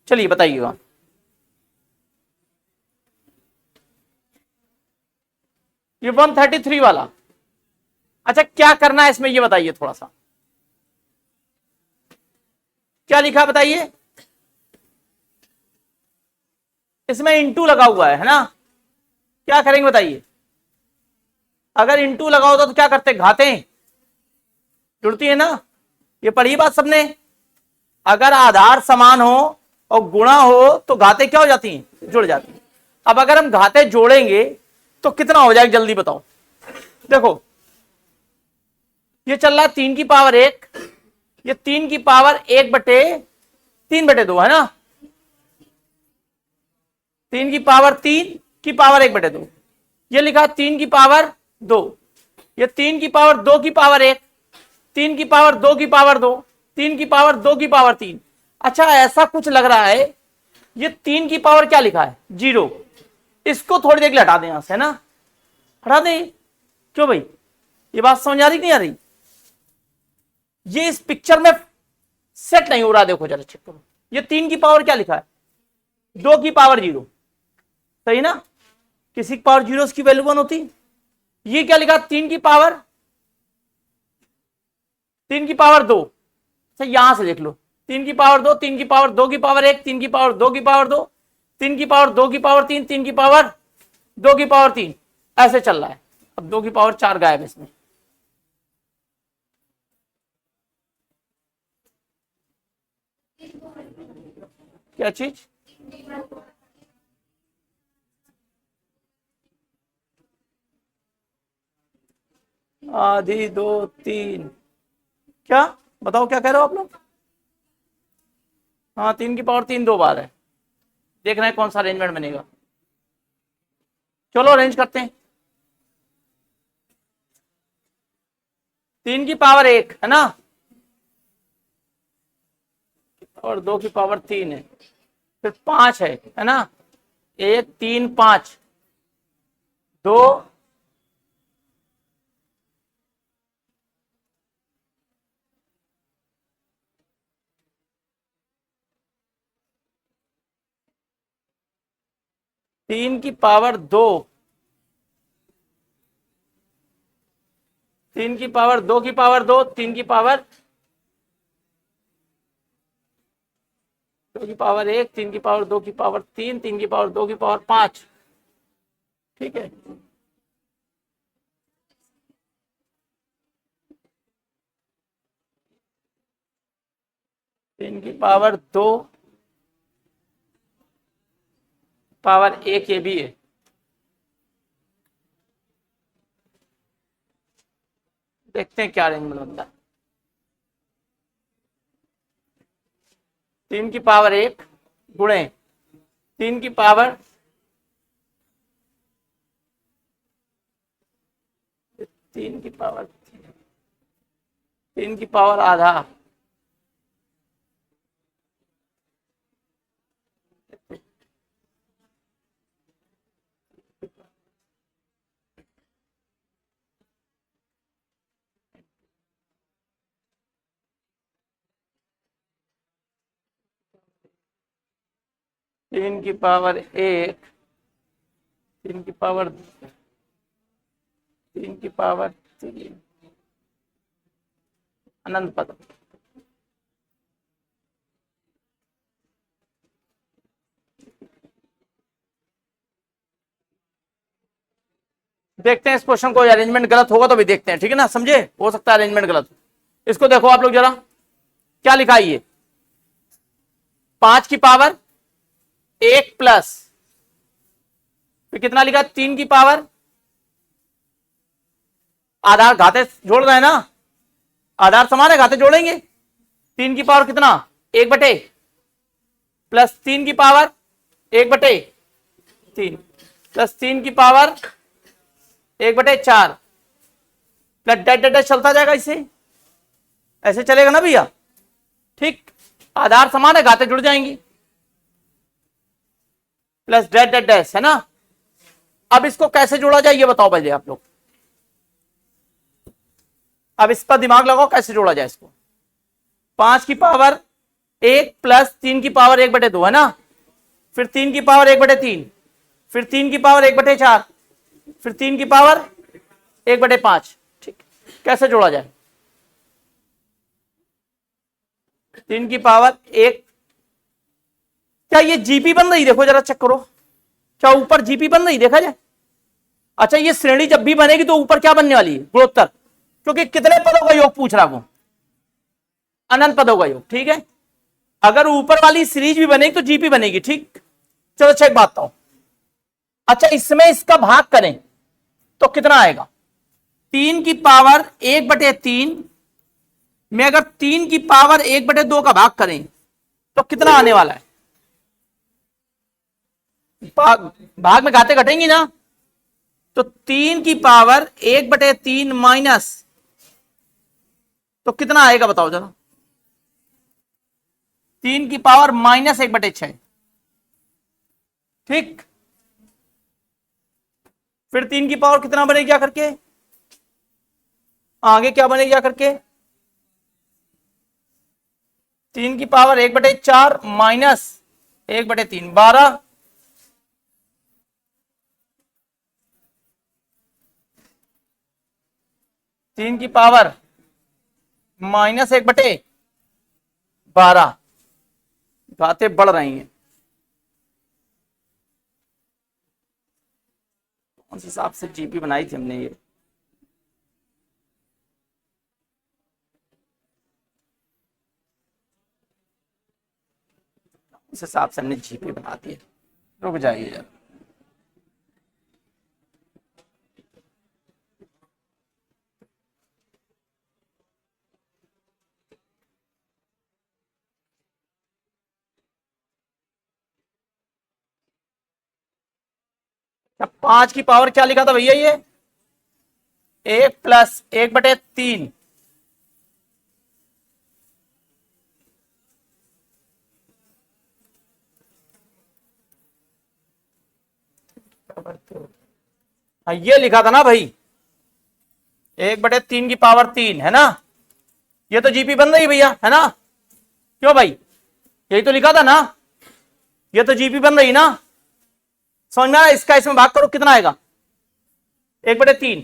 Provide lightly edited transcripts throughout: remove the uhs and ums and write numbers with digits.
चलिए बताइएगा। ये 133 वाला, अच्छा क्या करना है इसमें ये बताइए थोड़ा सा, क्या लिखा बताइए। इसमें इंटू लगा हुआ है ना, क्या करेंगे बताइए। अगर इंटू लगा होता तो क्या करते, घाते जुड़ती है ना, ये पढ़ी बात सबने। अगर आधार समान हो और गुणा हो तो घाते क्या हो जाती हैं, जुड़ जाती हैं। अब अगर हम घाते जोड़ेंगे तो कितना हो जाएगा जल्दी बताओ। देखो ये चल रहा है 3 की पावर 1, ये 3 की पावर 1/3/2 है ना, 3 की पावर 3 की पावर 1/2, ये लिखा 3 की पावर 2, ये 3 की पावर 2 की पावर 1, 3 की पावर 2 की पावर 2, 3 की पावर 2 की पावर 3। अच्छा ऐसा कुछ लग रहा है ये 3 की पावर क्या लिखा है 0, इसको थोड़ी देर के लिए हटा दें यहां से, है ना, हटा दें। क्यों भाई, ये बात समझ आ रही नहीं आ रही, ये इस पिक्चर में सेट नहीं हो रहा। देखो जरा चेक करो, ये 3 की पावर क्या लिखा है 2 की पावर 0, सही ना, किसी की पावर 0 की वैल्यू 1 होती। ये क्या लिखा 3 की पावर 2, अच्छा यहां से देख लो 3 की पावर 2, 3 की पावर 2 की पावर 1, 3 की पावर 2 की पावर 2, 3 की पावर 2 की पावर 3, 3 की पावर 2 की पावर 3, ऐसे चल रहा है। अब 2 की पावर 4 गायब है इसमें, क्या चीज, आधी 2 3, क्या बताओ क्या कह रहे हो आप लोग। हाँ 3 की पावर 3 2 बार है, देखना है कौन सा अरेंजमेंट बनेगा। चलो अरेंज करते हैं। 3 की पावर 1 है ना, और 2 की पावर 3 है, फिर 5 है ना, 1 3 5 2, 3 की पावर 2, 3 की पावर 2 की पावर 2, 3 की पावर 2 की पावर 1, 3 की पावर 2 की पावर 3, 3 की पावर 2 की पावर 5, ठीक है। तीन की पावर 2 पावर 1 ये भी है, देखते हैं क्या अरेंजमेंट बनता है। 3 की पावर 1 गुणे 3 की पावर 3 की पावर 3 की पावर आधा, तीन की पावर 1, 3 की पावर 3 की पावर 3, अनंत पद। देखते हैं इस क्वेश्चन को, अरेंजमेंट गलत होगा तो भी देखते हैं, ठीक है ना, समझे, हो सकता है अरेंजमेंट गलत। इसको देखो आप लोग जरा, क्या लिखा है ये 5 की पावर 1 प्लस, फिर कितना लिखा 3 की पावर, आधार घाते जोड़ रहे हैं ना, आधार समान है घाते जोड़ेंगे, 3 की पावर कितना 1/, प्लस 3 की पावर 1/3, प्लस 3 की पावर 1/4, प्लस डेट डेट चलता जाएगा, इससे ऐसे चलेगा ना भैया, ठीक, आधार समान है घाते जुड़ जाएंगी, प्लस डेट डेट डैश है ना। अब इसको कैसे जोड़ा जाए ये बताओ पहले आप लोग, अब इस पर दिमाग लगाओ कैसे जोड़ा जाए इसको। 5 की पावर 1 प्लस 3 की पावर 1/2 है ना, फिर 3 की पावर 1/3, फिर 3 की पावर 1/4, फिर 3 की पावर 1/5। ठीक, कैसे जोड़ा जाए? 3 की पावर 1, क्या ये जीपी बन रही? देखो जरा चेक करो, क्या ऊपर जीपी बन रही? देखा जाए। अच्छा, ये श्रेणी जब भी बनेगी तो ऊपर क्या बनने वाली है? गुणोत्तर, क्योंकि कितने पदों का योग पूछ रहा वो, अनंत पदों का योग। ठीक है, अगर ऊपर वाली सीरीज भी बनेगी तो जीपी बनेगी। ठीक, चलो अच्छा एक बात बताओ, अच्छा इसमें इसका भाग करें तो कितना आएगा? 3 की पावर 1/3 में अगर 3 की पावर 1/2 का भाग करें तो कितना आने वाला है? भाग में घाते घटेंगी ना, तो 3 की पावर 1/3 माइनस, तो कितना आएगा बताओ जरा? 3 की पावर -1/6। ठीक, फिर 3 की पावर कितना बनेगी क्या करके? आगे क्या बनेगी क्या करके? 3 की पावर 1/4 माइनस 1/3, 12। तीन की पावर -1/12, बातें बढ़ रही हैं। कौन से हिसाब से जीपी बनाई थी हमने? ये उस हिसाब से हमने जीपी बना दी है। रुक जाइए जरा, क्या 5 की पावर क्या लिखा था भैया? ये 1 प्लस 1/3, हाँ ये लिखा था ना भाई, 1/3 की पावर 3 है ना, ये तो जीपी बन रही भैया, है ना? क्यों भाई, यही तो लिखा था ना, ये तो जीपी बन रही ना। समझ में आया? इसका इसमें भाग करो कितना आएगा? 1/3।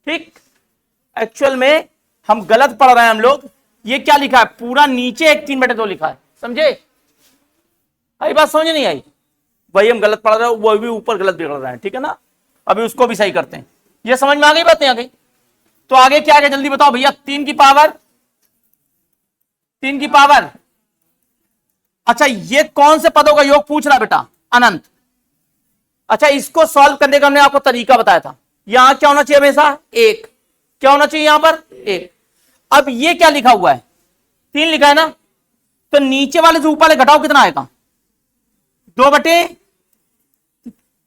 ठीक, एक्चुअल में हम गलत पढ़ रहे हैं हम लोग। ये क्या लिखा है? पूरा नीचे 1/3/2 लिखा है, समझे? आई बात समझ नहीं आई? वही हम गलत पढ़ रहे हैं, वो भी ऊपर गलत बिगड़ रहे हैं। ठीक है ना, अभी उसको भी सही करते हैं। ये समझ में आ गई? बात नहीं आ गई तो आगे क्या है जल्दी बताओ भैया। 3 की पावर, 3 की पावर, अच्छा ये कौन से पदों का योग पूछ रहा बेटा? अनंत। अच्छा, इसको सॉल्व करने का हमने आपको तरीका बताया था। यहां क्या होना चाहिए? हमेशा 1। क्या होना चाहिए यहां पर? 1। अब ये क्या लिखा हुआ है? 3 लिखा है ना, तो नीचे वाले से ऊपर वाले घटाओ कितना आएगा? 2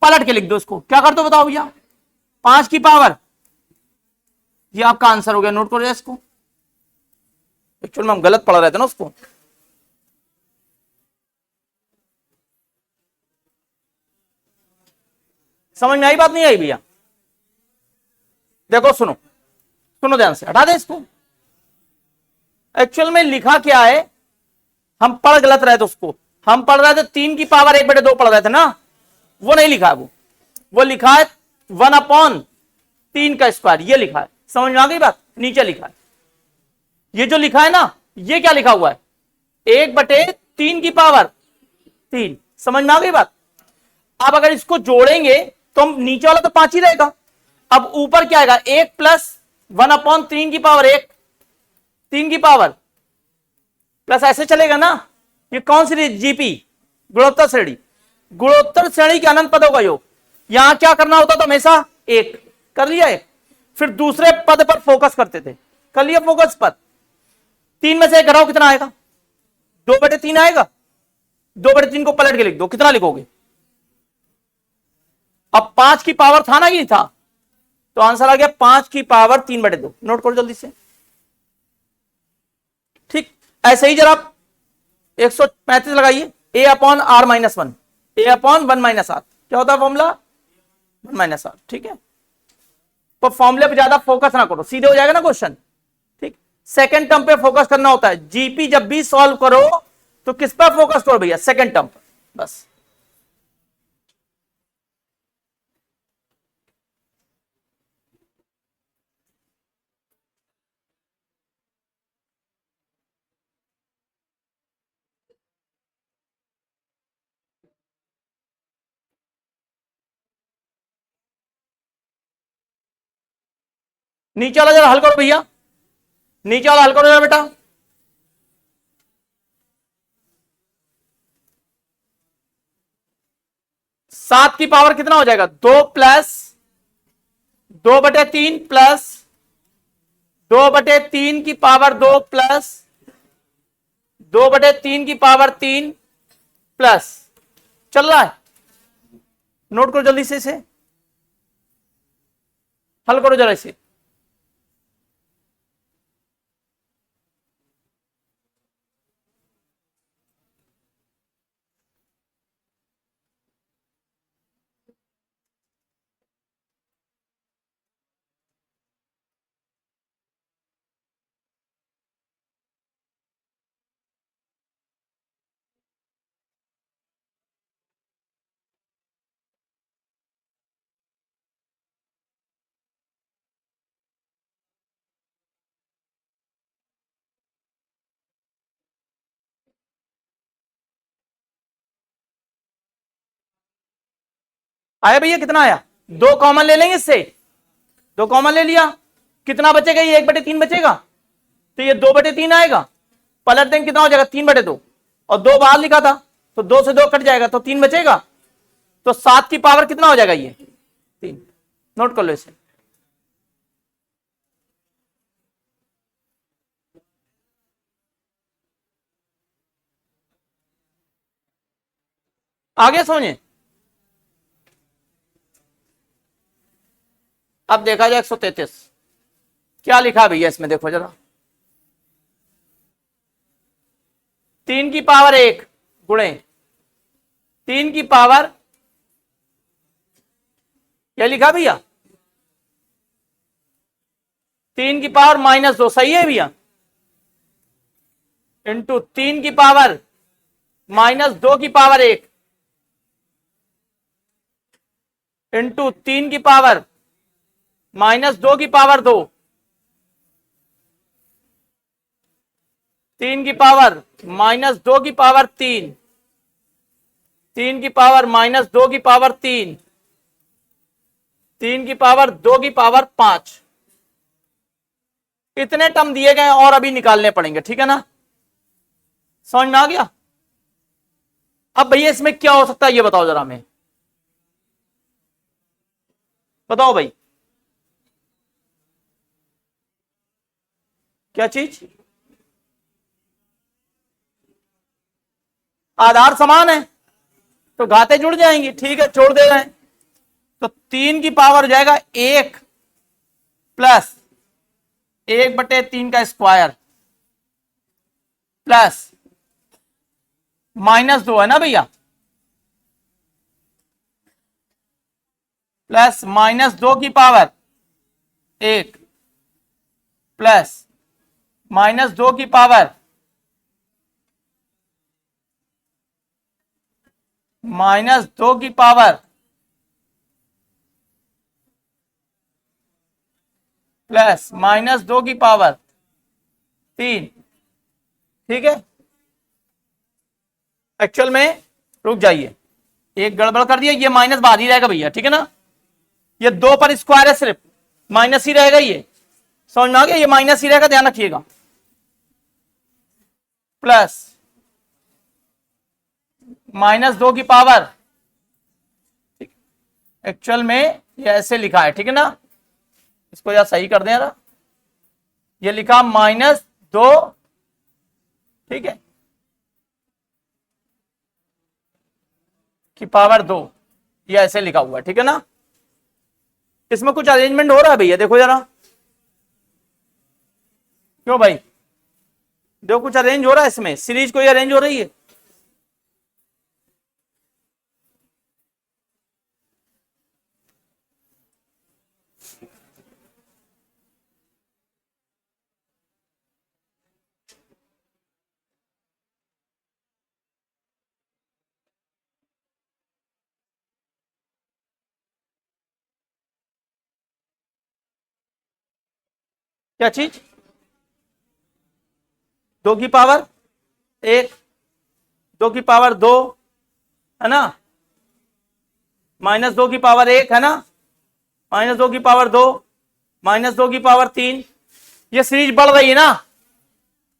पलट के लिख दो इसको, क्या कर दो बताओ भैया? 5 की पावर, ये आपका आंसर हो गया। नोट करो इसको, एक्चुअल में हम गलत पढ़ रहे थे ना उसको। समझ में आई बात नहीं आई भैया? देखो सुनो, सुनो ध्यान से, हटा दे इसको। एक्चुअल में लिखा क्या है? हम पढ़ गलत रहे थे उसको। हम पढ़ रहे थे 3 की पावर 1/2 पढ़ रहे थे ना, वो नहीं लिखा है। वो लिखा है 1/3 का स्क्वायर, ये लिखा है। समझ में आ गई बात? नीचे लिखा है, ये जो लिखा है ना, ये क्या लिखा हुआ है? 1/3 की पावर 3। समझ में आ गई बात? अब अगर इसको जोड़ेंगे तो हम नीचे वाला तो 5 ही रहेगा। अब ऊपर क्या आएगा? 1 प्लस 1/3 की पावर 1, 3 की पावर प्लस, ऐसे चलेगा ना। ये कौन सी जीपी? गुणोत्तर श्रेणी। गुणोत्तर श्रेणी के अनंत पदों का योग। यहां क्या करना होता था? हमेशा 1 कर लिया, 1 फिर दूसरे पद पर फोकस करते थे, कर लिया फोकस पद। 3 में से 1 घटाओ कितना आएगा? 2/3 आएगा। 2/3 को पलट के लिख दो, कितना लिखोगे? अब 5 की पावर था ना कि नहीं था, तो आंसर आ गया 5 की पावर 3/2। नोट करो जल्दी से। ठीक, ऐसे ही जरा आप 135 लगाइए। A/R-1, A/1 - R क्या होता है फॉर्मूला? 1 - R। ठीक है, तो फॉर्मूले पे ज्यादा फोकस ना करो, सीधे हो जाएगा ना क्वेश्चन। ठीक, सेकंड टर्म पे फोकस करना होता है। जीपी जब भी सॉल्व करो तो किस पर फोकस करो भैया, सेकंड टर्म पर बस। नीचे वाला जरा हल करो भैया, नीचे वाला हल करो जरा बेटा। 7 की पावर कितना हो जाएगा, 2 प्लस 2/3 प्लस 2/3 की पावर 2 प्लस 2/3 की पावर 3 प्लस, चल रहा है, नोट करो जल्दी से, इसे हल करो जरा इसे। आया भैया, कितना आया, 2 कॉमन ले लेंगे इससे, 2 कॉमन ले लिया, कितना बचेगा, ये 1/3 बचेगा, तो ये 2/3 आएगा, पलट देंगे कितना हो जाएगा, 3/2, और 2 बाहर लिखा था तो 2 से 2 कट जाएगा तो 3 बचेगा, तो 7 की पावर कितना हो जाएगा, ये 3, नोट कर लो इसे। आगे समझे, अब देखा जाए 133 क्या लिखा भैया इसमें, देखो जरा, 3 की पावर 1 गुणे 3 की पावर, क्या लिखा भैया, 3 की पावर -2, सही है भैया, इंटू 3 की पावर -2 की पावर 1 इंटू 3 की पावर -2 की पावर 2, 3 की पावर -2 की पावर 3, 3 की पावर -2 की पावर 3, 3 की पावर 2 की पावर 5, इतने टर्म दिए गए और अभी निकालने पड़ेंगे, ठीक है ना, समझ में आ गया। अब भैया इसमें क्या हो सकता है ये बताओ जरा, हमें बताओ भाई, क्या चीज, आधार समान है तो घाते जुड़ जाएंगी, ठीक है, छोड़ दे रहे हैं, तो 3 की पावर हो जाएगा 1 प्लस 1/3 का स्क्वायर प्लस -2 है ना भैया, प्लस -2 की पावर 1 प्लस -2 की पावर -2 की पावर प्लस -2 की पावर 3, ठीक है, एक्चुअल में रुक जाइए, एक गड़बड़ कर दिया, ये माइनस बाहर ही रहेगा भैया, ठीक है ना, ये 2 पर स्क्वायर है, सिर्फ माइनस ही रहेगा, ये समझ में आ गया, ये माइनस ही रहेगा, ध्यान रखिएगा, प्लस -2 की पावर, एक्चुअल में ये ऐसे लिखा है, ठीक है ना, इसको यार सही कर दें यार, ये लिखा -2, ठीक है, की पावर 2, ये ऐसे लिखा हुआ है, ठीक है ना, इसमें कुछ अरेंजमेंट हो रहा है भैया, देखो जरा, क्यों भाई, देखो कुछ अरेंज हो रहा है इसमें, सीरीज कोई अरेंज हो रही है, क्या चीज? 2 की पावर 1, 2 की पावर 2 है ना, -2 की पावर 1 है ना, -2 की पावर 2, -2 की पावर 3। ये सीरीज बढ़ रही है ना,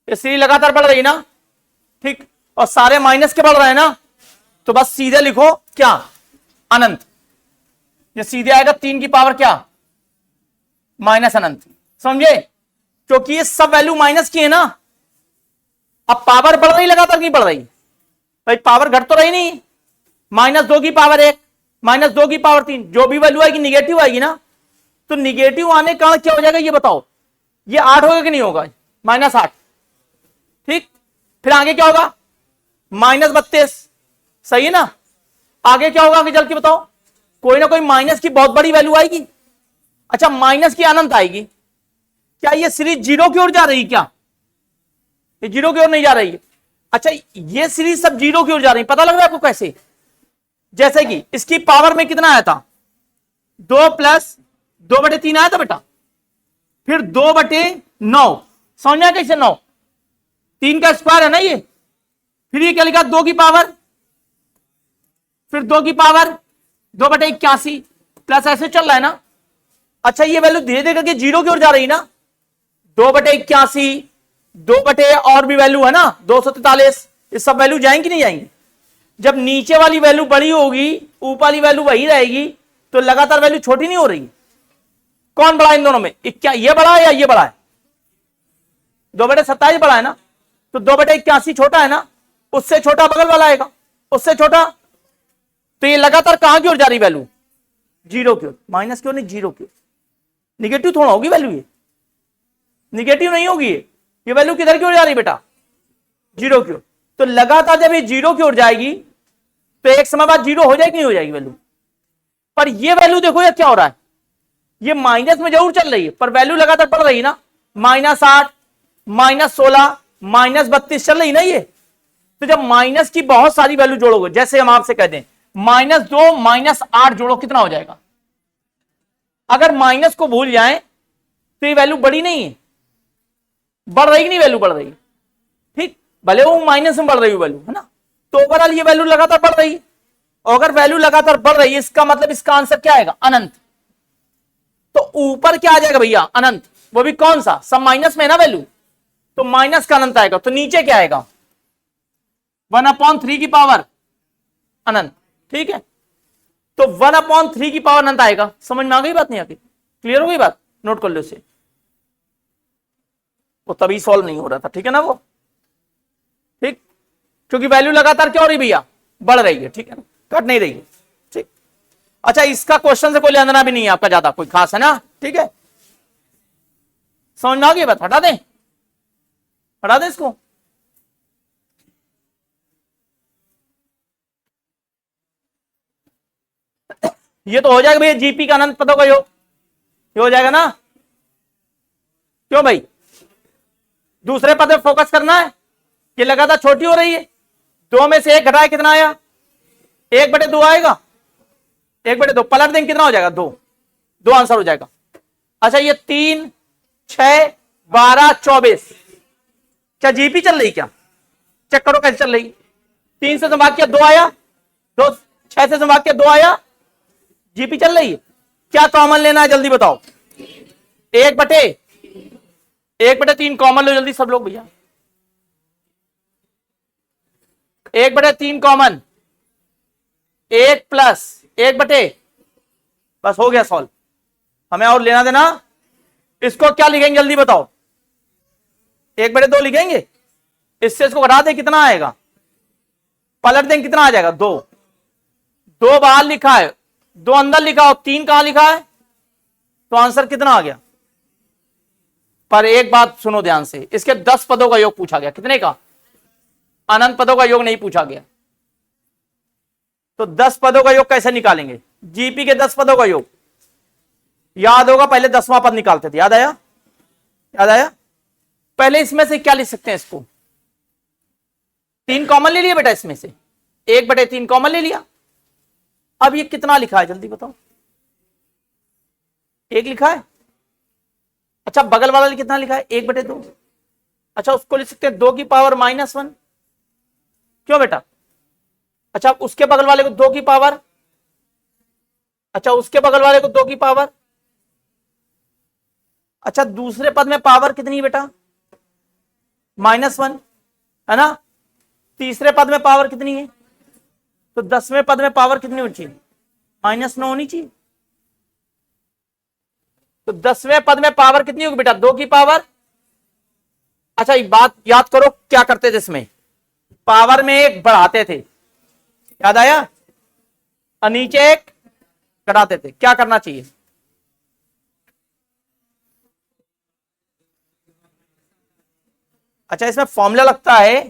ये सीरीज लगातार बढ़ रही है ना, ठीक, और सारे माइनस के बढ़ रहे हैं ना, तो बस सीधे लिखो क्या? अनंत। ये सीधे आएगा 3 की पावर क्या? माइनस अनंत। समझे? क्योंकि ये सब वैल्यू माइनस की है ना। अब पावर बढ़ रही लगातार नहीं बढ़ रही भाई, पावर घट तो रही नहीं। -2 की पावर 1, -2 की पावर 3, जो भी वैल्यू आएगी निगेटिव आएगी ना, तो निगेटिव आने का क्या हो जाएगा ये बताओ? ये 8 होगा कि नहीं होगा? -8, ठीक। फिर आगे क्या होगा? -32, सही है ना। आगे क्या होगा? आगे चल के बताओ। कोई ना कोई माइनस की बहुत बड़ी वैल्यू आएगी। अच्छा, माइनस की अनंत आएगी। क्या ये सीरीज जीरो की ओर जा रही है? क्या ये जीरो की ओर नहीं जा रही है? अच्छा, ये सीरीज सब जीरो की ओर जा रही है। पता लग रहा है आपको कैसे? जैसे कि इसकी पावर में कितना आया था? 2 + 2/3 आया था बेटा, फिर 2/9। समझ में आया कैसे? 9 3 का स्क्वायर है ना ये। फिर ये क्या लिखा? 2 की पावर, फिर 2 की पावर 2/81 प्लस, ऐसे चल रहा है ना। अच्छा, ये वैल्यू धीरे धीरे करके जीरो की ओर जा रही है ना। 2/81, 2 और भी वैल्यू है ना 243, ये सब वैल्यू जाएंगी नहीं जाएंगी? जब नीचे वाली वैल्यू बड़ी होगी, ऊपर वाली वैल्यू वही रहेगी, तो लगातार वैल्यू छोटी नहीं हो रही। कौन बड़ा है इन दोनों में? क्या ये बड़ा है या ये बड़ा है? 2/27 बड़ा है ना, तो 2/81 छोटा है ना, उससे छोटा बगल वाला आएगा, उससे छोटा। तो ये लगातार कहां की ओर जा रही वैल्यू? जीरो की ओर। माइनस की ओर नहीं, जीरो की ओर। निगेटिव थोड़ा होगी वैल्यू, ये निगेटिव नहीं होगी। ये वैल्यू किधर की ओर जा रही बेटा? जीरो की ओर। तो लगातार जब ये जीरो की ओर जाएगी, तो एक समय बाद जीरो हो जाएगी नहीं हो जाएगी वैल्यू? पर ये वैल्यू देखो ये क्या हो रहा है, ये माइनस में जरूर चल रही है, पर वैल्यू लगातार बढ़ रही है ना। -8, -16, -32 चल रही ना ये। तो जब माइनस की बहुत सारी वैल्यू जोड़ोगे, जैसे हम आपसे कहते हैं -2 -8 जोड़ो, कितना हो जाएगा? अगर माइनस को भूल जाएं तो ये वैल्यू बड़ी नहीं है, बढ़ रही नहीं, वैल्यू बढ़ रही, ठीक, भले वो माइनस में बढ़ रही वैल्यू है ना। तो ओवरऑल ये वैल्यू लगातार बढ़ रही है, और अगर वैल्यू लगातार बढ़ रही है, इसका मतलब इसका आंसर क्या आएगा? अनंत। तो ऊपर क्या आ जाएगा भैया? अनंत। वो भी कौन सा? सब माइनस में है ना वैल्यू, तो माइनस का अनंत आएगा। तो नीचे क्या आएगा? 1/3 की पावर अनंत, ठीक है। तो 1/3 की पावर अनंत आएगा। समझ में आ गई बात? नहीं आ गई? क्लियर हो गई बात? नोट कर लो इसे। वो तभी सॉल्व नहीं हो रहा था, ठीक है ना वो, ठीक, क्योंकि वैल्यू लगातार क्या हो रही भैया? बढ़ रही है, ठीक है ना, घट नहीं रही है, ठीक। अच्छा, इसका क्वेश्चन से कोई लेना देना भी नहीं है आपका ज्यादा, कोई खास है ना, ठीक है। समझ में आ गई बात? हटा दें, हटा दें इसको। ये तो हो जाएगा भैया जीपी का अनंत पदों का योग, ये हो जाएगा ना। क्यों भाई? दूसरे पद पे फोकस करना है, ये लगातार छोटी हो रही है। 2 में से 1 घटाए कितना आया? 1/2 आएगा, 1/2 पलट देंगे कितना हो जाएगा? 2, 2 आंसर हो जाएगा। अच्छा, ये 3, 6, 12, 24 क्या जीपी चल रही? क्या चेक करो कैसे चल रही। 3 से संभाग किया 2 आया, 2 6 से संभाग किया 2 आया, जीपी चल रही है। क्या कॉमन लेना है जल्दी बताओ? 1/3 कॉमन लो जल्दी सब लोग भैया। 1/3 कॉमन, 1 + 1/, बस हो गया सॉल्व। हमें और लेना देना। इसको क्या लिखेंगे जल्दी बताओ? 1/2 लिखेंगे, इससे इसको घटा दें कितना आएगा? पलट दें कितना आ जाएगा? 2, 2 बाहर लिखा है, 2 अंदर लिखा हो, 3 कहां लिखा है, तो आंसर कितना आ गया? पर एक बात सुनो ध्यान से, इसके 10 पदों का योग पूछा गया। कितने का? अनंत पदों का योग नहीं पूछा गया। तो 10 पदों का योग कैसे निकालेंगे? जीपी के 10 पदों का योग याद होगा, पहले 10वां पद निकालते थे, याद आया? याद आया? पहले इसमें से क्या लिख सकते हैं? इसको 3 कॉमन ले लिया बेटा, इसमें से 1/3 कॉमन ले लिया। अब ये कितना लिखा है जल्दी बताओ? 1 लिखा है, अच्छा बगल वाला कितना लिखा है 1/2। अच्छा उसको लिख सकते हैं 2 की पावर -1। क्यों बेटा? अच्छा उसके बगल वाले को 2 की पावर, अच्छा उसके बगल वाले को 2 की पावर, अच्छा दूसरे पद में पावर कितनी है बेटा? -1 है ना। तीसरे पद में पावर कितनी है? तो 10वें पद में पावर कितनी होनी चाहिए? -9 होनी चाहिए। तो 10वें पद में पावर कितनी होगी बेटा? 2 की पावर। अच्छा एक बात याद करो, क्या करते थे इसमें? पावर में एक बढ़ाते थे, याद आया? और नीचे एक घटाते थे। क्या करना चाहिए? अच्छा इसमें फॉर्मूला लगता है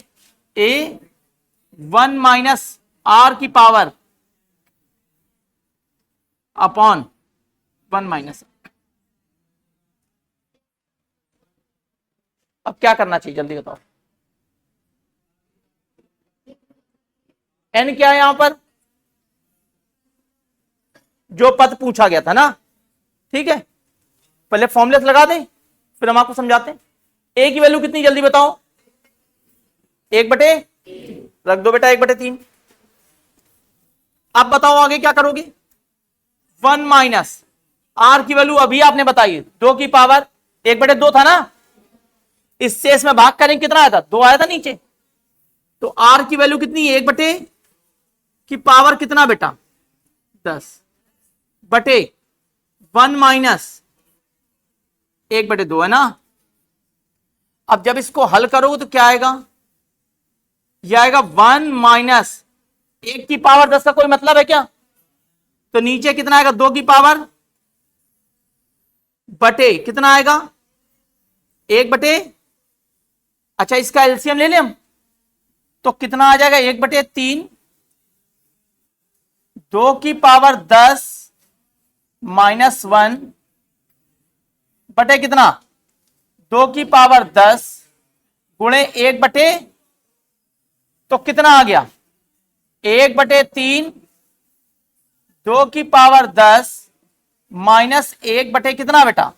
A1 - R की पावर अपॉन 1 - अब क्या करना चाहिए जल्दी बताओ? n क्या है यहां पर? जो पद पूछा गया था ना, ठीक है। पहले फॉर्मूले लगा दें, फिर हम आपको समझाते हैं। ए की वैल्यू कितनी जल्दी बताओ? 1/, रख दो बेटा 1/3। अब बताओ आगे क्या करोगे? 1 - R की वैल्यू अभी आपने बताई 2 की पावर 1/2 था ना। इससे इसमें भाग करें कितना आया था? 2 आया था नीचे। तो R की वैल्यू कितनी है? 1 की पावर कितना बेटा? 10 बटे 1 - 1/2 है ना। अब जब इसको हल करोगे तो क्या आएगा? यह आएगा 1 - 1 की पावर 10 का कोई मतलब है क्या? तो नीचे कितना आएगा? 2 की पावर बटे कितना आएगा? 1/, अच्छा इसका एलसीएम ले लें हम, तो कितना आ जाएगा? 1/3, 2 की पावर 10 -1 बटे कितना? 2 की पावर 10 गुणे 1/, तो कितना आ गया? 1/3, 2 की पावर 10 -1 कितना बेटा?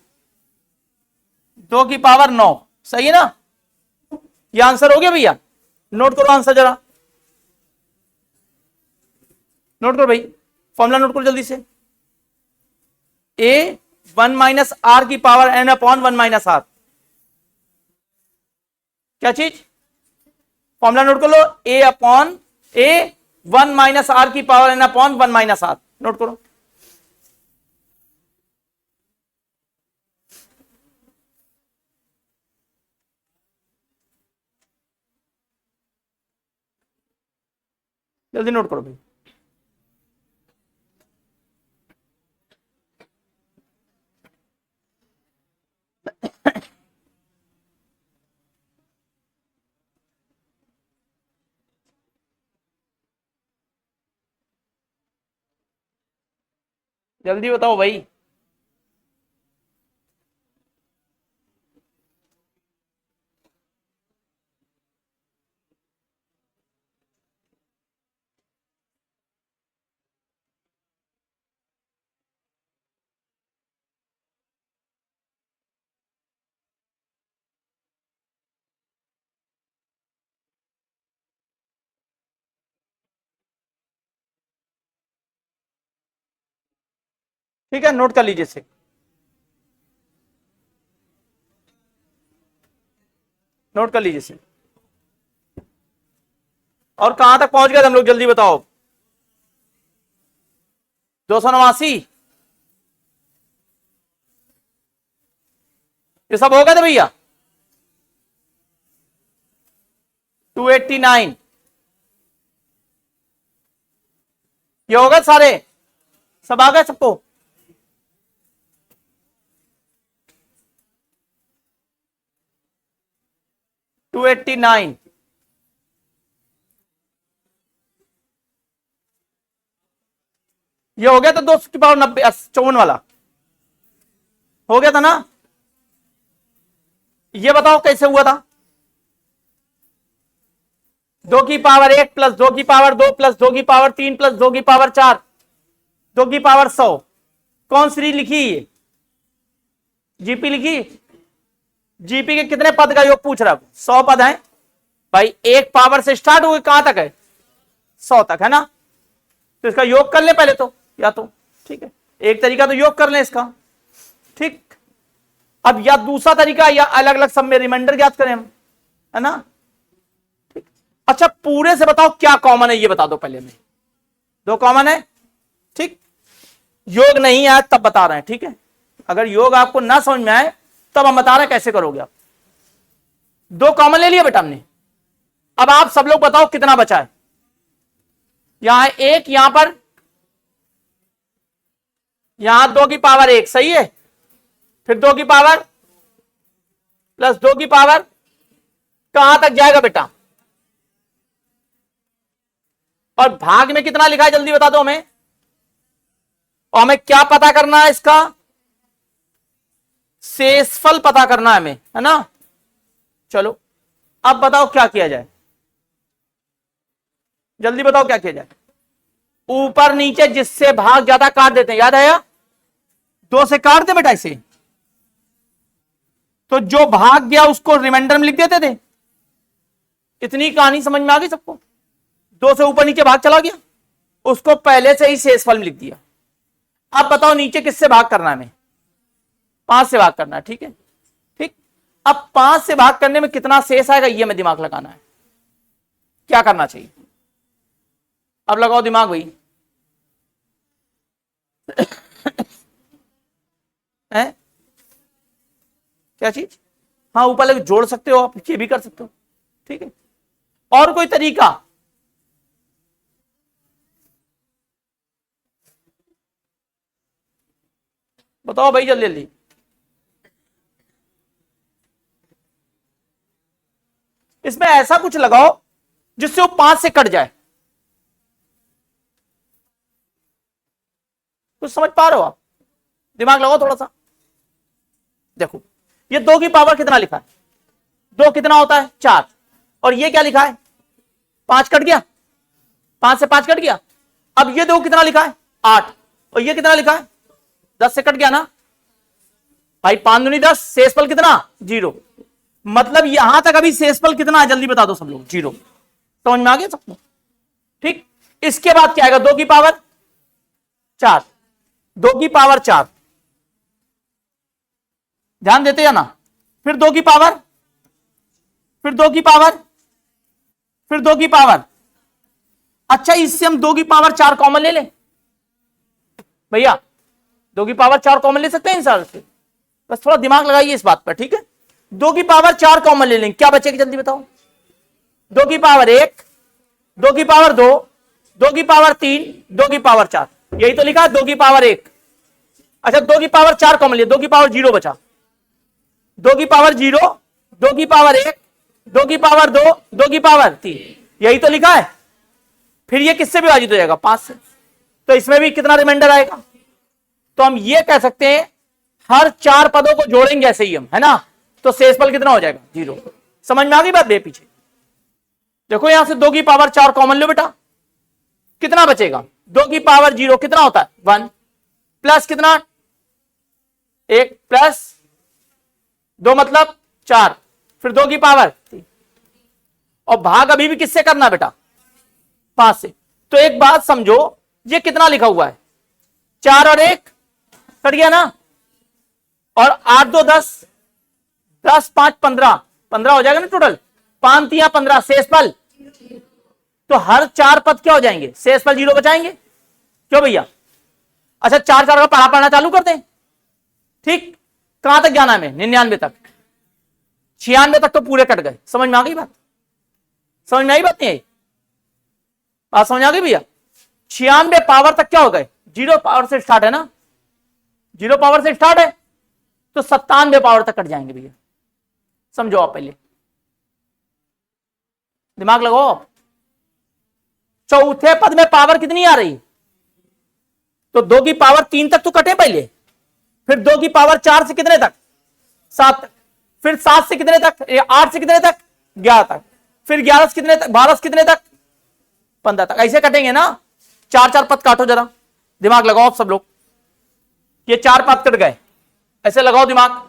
2 की पावर 9। सही है ना? ये आंसर हो गया भैया। नोट करो आंसर जरा, नोट करो भाई, फॉर्मूला नोट करो जल्दी से। A1 - R की पावर n अपॉन 1 - R, क्या चीज? फॉर्मूला नोट कर लो। A1 - R की power n upon 1 - R, note करो। जल्दी नोट करो भाई। जल्दी बताओ भाई। ठीक है, नोट कर लीजिए इसे। नोट कर लीजिए इसे। और कहां तक पहुंच गए हम लोग? जल्दी बताओ। 289, ये सब हो गए थे भैया। 289, ये हो गए सारे? सब आ गए सबको? टू 289, ये हो गया था 200 की पावर 90 54 वाला, हो गया था ना। ये बताओ कैसे हुआ था? 2 की पावर 1 प्लस 2 की पावर 2 प्लस 2 की पावर 3 प्लस 2 की पावर 4, 2 की पावर 100। कौन सी लिखी? ये जीपी लिखी? जीपी के कितने पद का योग पूछ रहा है? 100 पद हैं भाई, एक पावर से स्टार्ट हुए कहां तक है? 100 तक है ना। तो इसका योग कर ले पहले तो, या तो ठीक है, एक तरीका तो योग कर ले इसका, ठीक। अब या दूसरा तरीका, या अलग अलग सब में रिमाइंडर ज्ञात करें हम, है ना, ठीक। अच्छा पूरे से बताओ क्या कॉमन है, ये बता दो पहले में। 2 कॉमन है, ठीक। योग नहीं आया तब बता रहे हैं, ठीक है। अगर योग आपको ना समझ में आए तब हम बता रहे हैं कैसे करोगे आप। 2 कॉमन ले लिया बेटा हमने। अब आप सब लोग बताओ कितना बचा है। यहां 1, यहां पर, यहां 2 की पावर 1, सही है। फिर 2 की पावर प्लस 2 की पावर, कहां तक जाएगा बेटा? और भाग में कितना लिखा है जल्दी बता दो हमें। और हमें क्या पता करना है इसका? शेषफल पता करना है हमें, है ना। चलो अब बताओ क्या किया जाए, जल्दी बताओ क्या किया जाए। ऊपर नीचे जिससे भाग ज्यादा काट देते हैं, याद आया? 2 से काट दे बेटा इसे, तो जो भाग गया उसको रिमाइंडर में लिख देते थे। इतनी कहानी समझ में आ गई सबको? 2 से ऊपर नीचे भाग चला गया, उसको पहले से ही शेषफल में लिख दिया। अब बताओ नीचे किससे भाग करना है हमें? 5 से भाग करना है, ठीक है, ठीक। अब 5 से भाग करने में कितना शेष आएगा, ये में दिमाग लगाना है। क्या करना चाहिए? अब लगाओ दिमाग भाई। है क्या चीज? हाँ ऊपर लगे जोड़ सकते हो आप, ये भी कर सकते हो, ठीक है। और कोई तरीका? बताओ भाई जल्दी जल्दी। इसमें ऐसा कुछ लगाओ जिससे वो 5 से कट जाए। कुछ समझ पा रहे हो आप? दिमाग लगाओ थोड़ा सा। देखो ये 2 की पावर कितना लिखा है? 2 कितना होता है? 4। और ये क्या लिखा है? 5 कट गया, 5 से 5 कट गया। अब ये 2 कितना लिखा है? 8। और ये कितना लिखा है? 10 से कट गया ना भाई। 5 दूनी 10, शेषफल कितना? 0। मतलब यहां तक अभी शेषफल कितना है जल्दी बता दो सब लोग? 0। समझ में आ गया सबको? ठीक। इसके बाद क्या आएगा? 2 की पावर 4, 2 की पावर 4, ध्यान देते या ना। फिर 2 की पावर, फिर 2 की पावर, फिर 2 की पावर। अच्छा इससे हम 2 की पावर 4 कॉमन ले लें भैया। 2 की पावर 4 कॉमन ले सकते हैं इंसान से, बस थोड़ा दिमाग लगाइए इस बात पर, ठीक है। 2 की पावर 4 कॉमन ले लेंगे, क्या बचेगी जल्दी बताओ? 2 की पावर 1, 2 की पावर 2, 2 की पावर 3, 2 की पावर 4। यही तो लिखा है 2 की पावर 1। अच्छा 2 की पावर 4 कॉमन लिया, 2 की पावर 0 बचा। 2 की पावर 0, 2 की पावर 1, 2 की पावर 2, 2 की पावर 3, यही तो लिखा है। फिर ये किससे विभाजित हो जाएगा? 5 से। तो इसमें भी कितना रिमाइंडर आएगा? तो हम ये कह सकते हैं हर 4 पदों को जोड़ेंगे ऐसे ही हम, है ना। तो शेषफल कितना हो जाएगा? 0। समझ में आ गई बात बे पीछे? देखो यहां से 2 की पावर 4 कॉमन लो बेटा, कितना बचेगा? 2 की पावर 0 कितना होता है? 1 प्लस कितना? 1 प्लस 2 मतलब 4, फिर 2 की पावर 3। और भाग अभी भी किससे करना बेटा? 5 से। तो एक बात समझो, ये कितना लिखा हुआ है? 4 और 1 कट गया ना, और 8 2 10, 10 5 15, 15 हो जाएगा ना टोटल। 5 3 15 शेषफल। तो हर 4 पद क्या हो जाएंगे? शेषफल 0 बचाएंगे। क्यों भैया? अच्छा 4 4 का पढ़ा पढ़ना चालू कर दें, ठीक। कहां तक जाना है? 99 तक। 96 तक तो पूरे कट गए। समझ में आ गई बात? समझ में आई बात? नहीं आई बात? समझ आ गई भैया? 96 पावर तक क्या हो गए? 0 पावर से स्टार्ट है ना, 0 पावर से स्टार्ट है, तो 97 पावर तक कट जाएंगे भैया। समझो आप, पहले दिमाग लगाओ आप। चौथे पद में पावर कितनी आ रही? तो 2 की पावर 3 तक तो कटे पहले, फिर 2 की पावर 4 से कितने तक? 7 तक, फिर 7 से कितने तक? 8 से कितने तक? 11 तक, फिर 11 से कितने तक? 12 से कितने तक? 15 तक। ऐसे कटेंगे ना। 4 4 पद काटो जरा, दिमाग लगाओ आप सब लोग। ये 4 पद कट गए, ऐसे लगाओ दिमाग।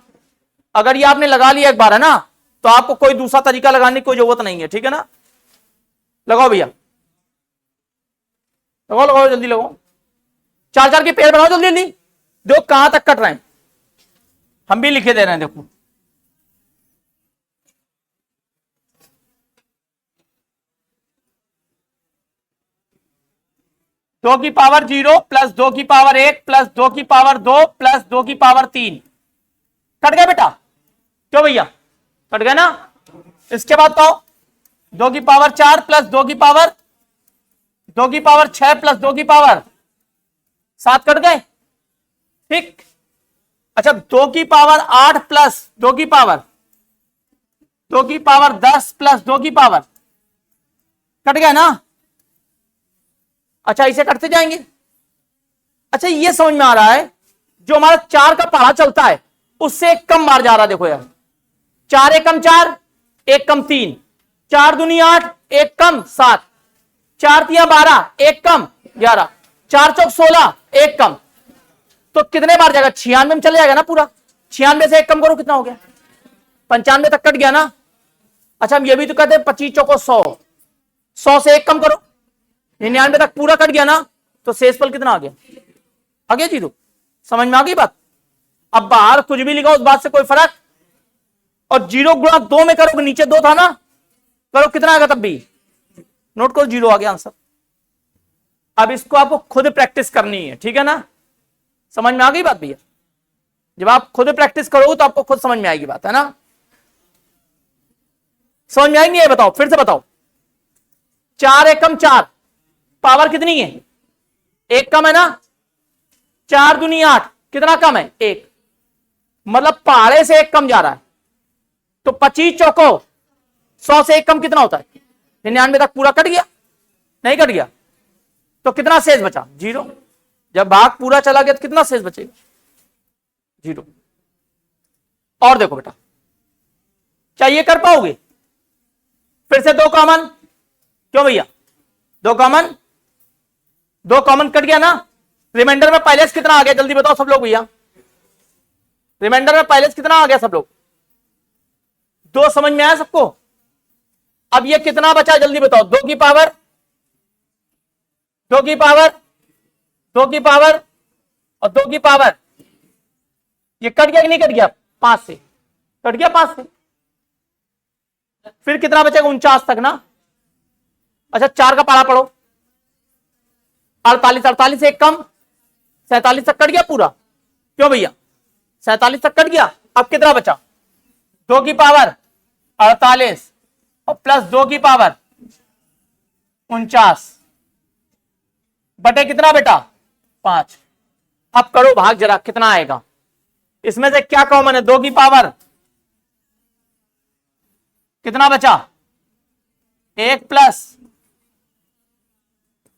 अगर ये आपने लगा लिया एक बार है ना, तो आपको कोई दूसरा तरीका लगाने की कोई जरूरत नहीं है, ठीक है ना। लगाओ भैया, लगाओ लगाओ, जल्दी लगाओ, 4 4 के पेड़ बनाओ जल्दी जल्दी। देखो कहां तक कट रहे हैं, हम भी लिखे दे रहे हैं। देखो 2 की पावर 0 प्लस 2 की पावर 1 प्लस 2 की पावर 2 प्लस 2 की पावर 3। कट गया बेटा, क्यों भैया, कट गया ना। इसके बाद कहो 2 की पावर 4 प्लस 2 की पावर 6 प्लस 2 की पावर 7। कट गए, ठीक। अच्छा 2 की पावर 8 प्लस 2 की पावर 10 प्लस 2 की पावर, कट गया ना। अच्छा इसे कटते जाएंगे। अच्छा ये समझ में आ रहा है, जो हमारा 4 का पहाड़ा चलता है उससे एक कम बार जा रहा है। देखो यार, 4 एकम 4, 1 कम 3, 4 दूनी 8, 1 कम 7, 4 तिया 12, 1 कम 11, 4 चौक 16, 1 कम। तो कितने बार जाएगा, 96 में चले जाएगा ना पूरा। 96 से 1 कम करो, कितना हो गया, 95 तक कट गया ना। अच्छा हम ये भी तो कहते हैं 25 चौको 100, 100 से 1 कम करो, 99 तक पूरा कट गया ना। तो शेषफल कितना आ गया 0। समझ में आ गई बात। अब बाहर कुछ भी लिखा उस बात से कोई फर्क, और 0 गुणा 2 में करो, नीचे 2 था ना, करो कितना आएगा तब भी नोट करो, 0 आ गया आंसर। अब इसको आपको खुद प्रैक्टिस करनी है, ठीक है ना। समझ में आ गई बात भैया, जब आप खुद प्रैक्टिस करोगे तो आपको खुद समझ में आएगी बात, है ना। समझ में आएगी, ये बताओ, फिर से बताओ। 4 एकम 4, पावर कितनी है, 1 कम है ना। 4 दूनी 8, कितना कम है, 1, मतलब पहाड़े से 1 कम जा रहा है। तो 25 चौको 100 से 1 कम कितना होता है, 99 तक पूरा कट गया, नहीं कट गया। तो कितना शेष बचा, 0। जब भाग पूरा चला गया तो कितना शेष बचेगा, 0। और देखो बेटा, क्या ये कर पाओगे, फिर से 2 कॉमन, क्यों भैया, 2 कॉमन, 2 कॉमन कट गया ना। रिमाइंडर में पहले कितना आ गया, जल्दी बताओ सब लोग भैया, रिमाइंडर में पहले कितना आ गया सब लोग, 2 समझ में आया सबको। अब ये कितना बचा जल्दी बताओ, 2 की पावर 2 की पावर 2 की पावर और 2 की पावर, ये कट गया कि नहीं कट गया, 5 से कट गया, 5 से। फिर कितना बचेगा, 49 तक ना। अच्छा 4 का पारा पढ़ो, 48, 48 से 1 कम, 47 तक कट गया पूरा, क्यों भैया, 47 तक कट गया। अब कितना बचा, 2 की पावर 48 और प्लस 2 की पावर 49 बटे कितना बेटा, 5। अब करो भाग जरा, कितना आएगा, इसमें से क्या कॉमन है, 2 की पावर कितना बचा, 1 प्लस